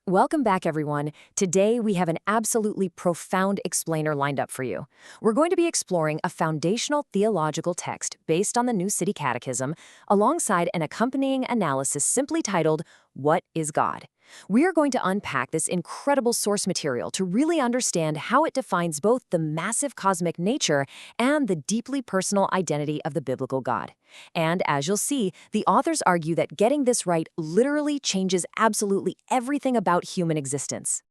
Welcome back, everyone. Today, we have an absolutely profound explainer lined up for you. We're going to be exploring a foundational theological text based on the New City Catechism, alongside an accompanying analysis simply titled, What is God? We are going to unpack this incredible source material to really understand how it defines both the massive cosmic nature and the deeply personal identity of the biblical God. And as you'll see, the authors argue that getting this right literally changes absolutely everything about human existence.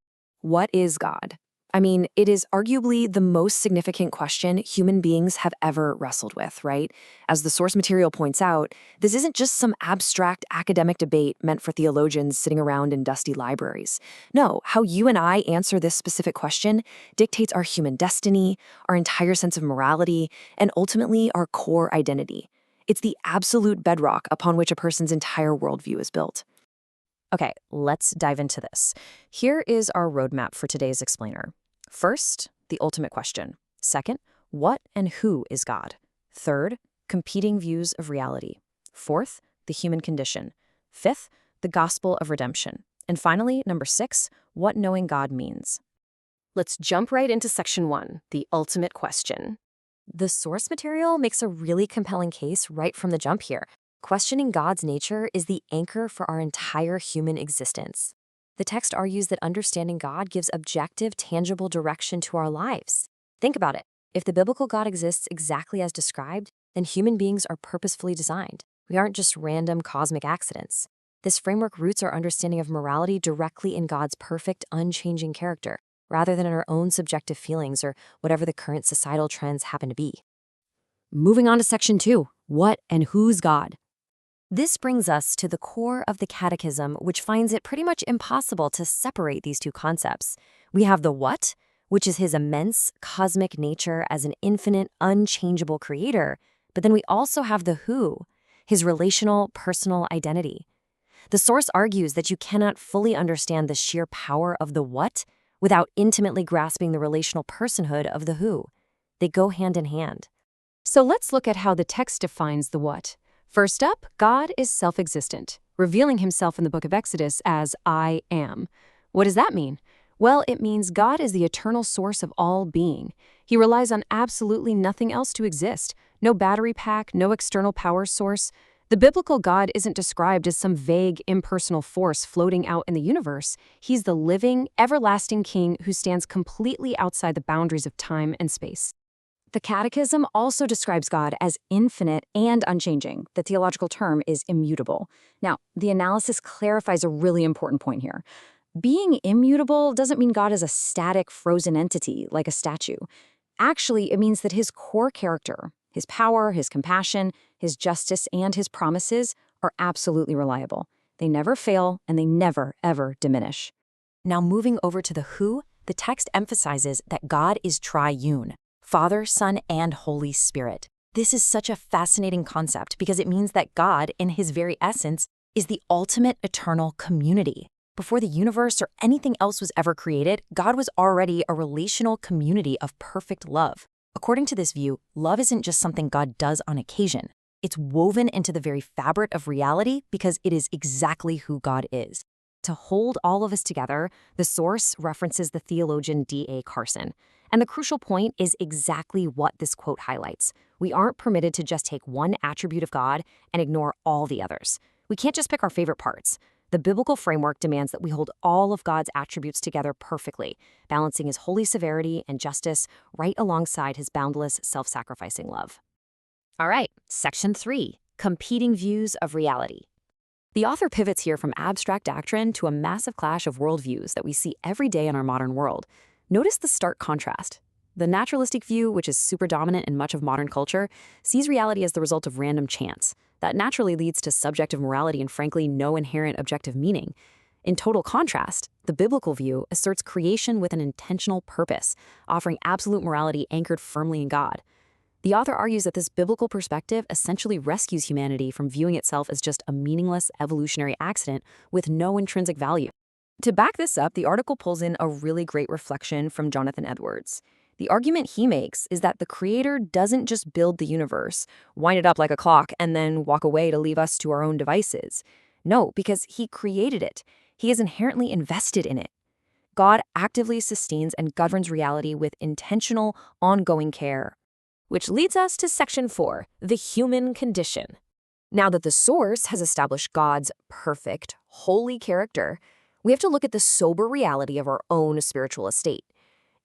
What is God? I mean, it is arguably the most significant question human beings have ever wrestled with, right? As the source material points out, this isn't just some abstract academic debate meant for theologians sitting around in dusty libraries. No, how you and I answer this specific question dictates our human destiny, our entire sense of morality, and ultimately our core identity. It's the absolute bedrock upon which a person's entire worldview is built. Okay, let's dive into this. Here is our roadmap for today's explainer. First, the ultimate question. Second, what and who is God? Third, competing views of reality. Fourth, the human condition. Fifth, the gospel of redemption. And finally, number 6, what knowing God means. Let's jump right into section 1, the ultimate question. The source material makes a really compelling case right from the jump here. Questioning God's nature is the anchor for our entire human existence. The text argues that understanding God gives objective, tangible direction to our lives. Think about it. If the biblical God exists exactly as described, then human beings are purposefully designed. We aren't just random cosmic accidents. This framework roots our understanding of morality directly in God's perfect, unchanging character, rather than in our own subjective feelings or whatever the current societal trends happen to be. Moving on to section 2, what and who's God? This brings us to the core of the Catechism, which finds it pretty much impossible to separate these two concepts. We have the what, which is his immense cosmic nature as an infinite, unchangeable creator, but then we also have the who, his relational, personal identity. The source argues that you cannot fully understand the sheer power of the what without intimately grasping the relational personhood of the who. They go hand in hand. So let's look at how the text defines the what. First up, God is self-existent, revealing himself in the book of Exodus as I am. What does that mean? Well, it means God is the eternal source of all being. He relies on absolutely nothing else to exist. No battery pack, no external power source. The biblical God isn't described as some vague, impersonal force floating out in the universe. He's the living, everlasting king who stands completely outside the boundaries of time and space. The Catechism also describes God as infinite and unchanging. The theological term is immutable. Now, the analysis clarifies a really important point here. Being immutable doesn't mean God is a static, frozen entity like a statue. Actually, it means that his core character, his power, his compassion, his justice, and his promises are absolutely reliable. They never fail, and they never, ever diminish. Now, moving over to the who, the text emphasizes that God is triune. Father, Son, and Holy Spirit. This is such a fascinating concept because it means that God, in his very essence, is the ultimate eternal community. Before the universe or anything else was ever created, God was already a relational community of perfect love. According to this view, love isn't just something God does on occasion. It's woven into the very fabric of reality because it is exactly who God is. To hold all of us together, the source references the theologian D.A. Carson. And the crucial point is exactly what this quote highlights. We aren't permitted to just take one attribute of God and ignore all the others. We can't just pick our favorite parts. The biblical framework demands that we hold all of God's attributes together perfectly, balancing his holy severity and justice right alongside his boundless, self-sacrificing love. All right, section 3, competing views of reality. The author pivots here from abstract doctrine to a massive clash of worldviews that we see every day in our modern world. Notice the stark contrast. The naturalistic view, which is super dominant in much of modern culture, sees reality as the result of random chance. That naturally leads to subjective morality and, frankly, no inherent objective meaning. In total contrast, the biblical view asserts creation with an intentional purpose, offering absolute morality anchored firmly in God. The author argues that this biblical perspective essentially rescues humanity from viewing itself as just a meaningless evolutionary accident with no intrinsic value. To back this up, the article pulls in a really great reflection from Jonathan Edwards. The argument he makes is that the creator doesn't just build the universe, wind it up like a clock, and then walk away to leave us to our own devices. No, because he created it. He is inherently invested in it. God actively sustains and governs reality with intentional, ongoing care. Which leads us to Section 4, the human condition. Now that the source has established God's perfect, holy character, we have to look at the sober reality of our own spiritual estate.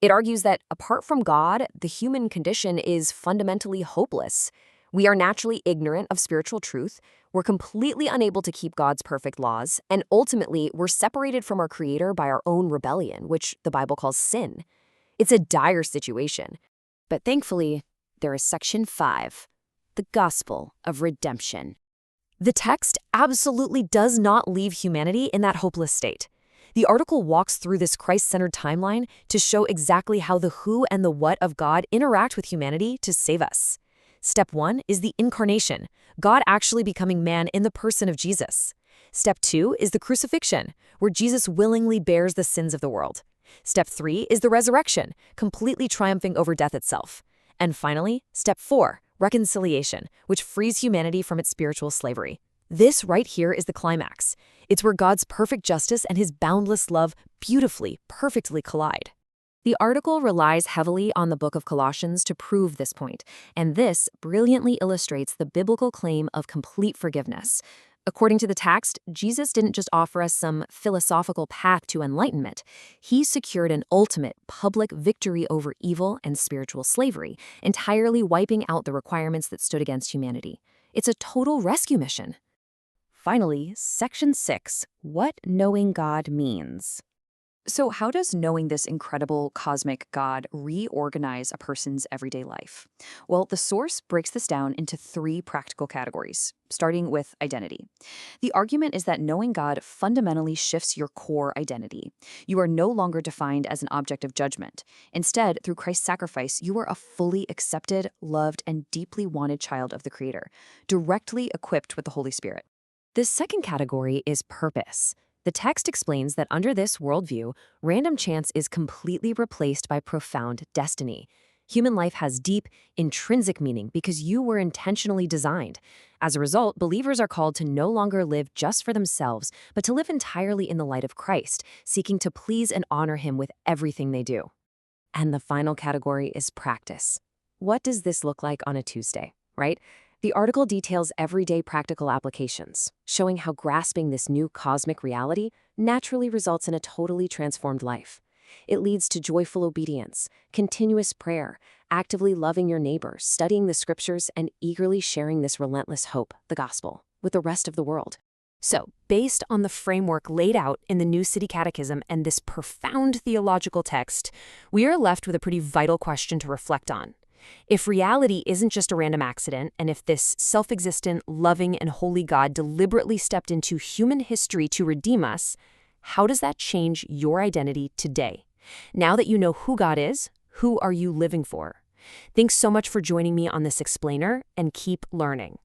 It argues that apart from God, the human condition is fundamentally hopeless. We are naturally ignorant of spiritual truth, we're completely unable to keep God's perfect laws, and ultimately, we're separated from our Creator by our own rebellion, which the Bible calls sin. It's a dire situation. But thankfully, there is Section 5, the gospel of redemption. The text absolutely does not leave humanity in that hopeless state. The article walks through this Christ-centered timeline to show exactly how the who and the what of God interact with humanity to save us. Step 1 is the incarnation, God actually becoming man in the person of Jesus. Step 2 is the crucifixion, where Jesus willingly bears the sins of the world. Step 3 is the resurrection, completely triumphing over death itself. And finally, Step 4, reconciliation, which frees humanity from its spiritual slavery. This right here is the climax. It's where God's perfect justice and his boundless love beautifully, perfectly collide. The article relies heavily on the book of Colossians to prove this point, and this brilliantly illustrates the biblical claim of complete forgiveness. According to the text, Jesus didn't just offer us some philosophical path to enlightenment. He secured an ultimate public victory over evil and spiritual slavery, entirely wiping out the requirements that stood against humanity. It's a total rescue mission. Finally, Section 6, what knowing God means. So how does knowing this incredible cosmic God reorganize a person's everyday life? Well, the source breaks this down into 3 practical categories, starting with identity. The argument is that knowing God fundamentally shifts your core identity. You are no longer defined as an object of judgment. Instead, through Christ's sacrifice, you are a fully accepted, loved, and deeply wanted child of the Creator, directly equipped with the Holy Spirit. The second category is purpose. The text explains that under this worldview, random chance is completely replaced by profound destiny. Human life has deep, intrinsic meaning because you were intentionally designed. As a result, believers are called to no longer live just for themselves, but to live entirely in the light of Christ, seeking to please and honor him with everything they do. And the final category is practice. What does this look like on a Tuesday, right? The article details everyday practical applications, showing how grasping this new cosmic reality naturally results in a totally transformed life. It leads to joyful obedience, continuous prayer, actively loving your neighbors, studying the scriptures, and eagerly sharing this relentless hope, the gospel, with the rest of the world. So, based on the framework laid out in the New City Catechism and this profound theological text, we are left with a pretty vital question to reflect on. If reality isn't just a random accident, and if this self-existent, loving, and holy God deliberately stepped into human history to redeem us, how does that change your identity today? Now that you know who God is, who are you living for? Thanks so much for joining me on this explainer, and keep learning.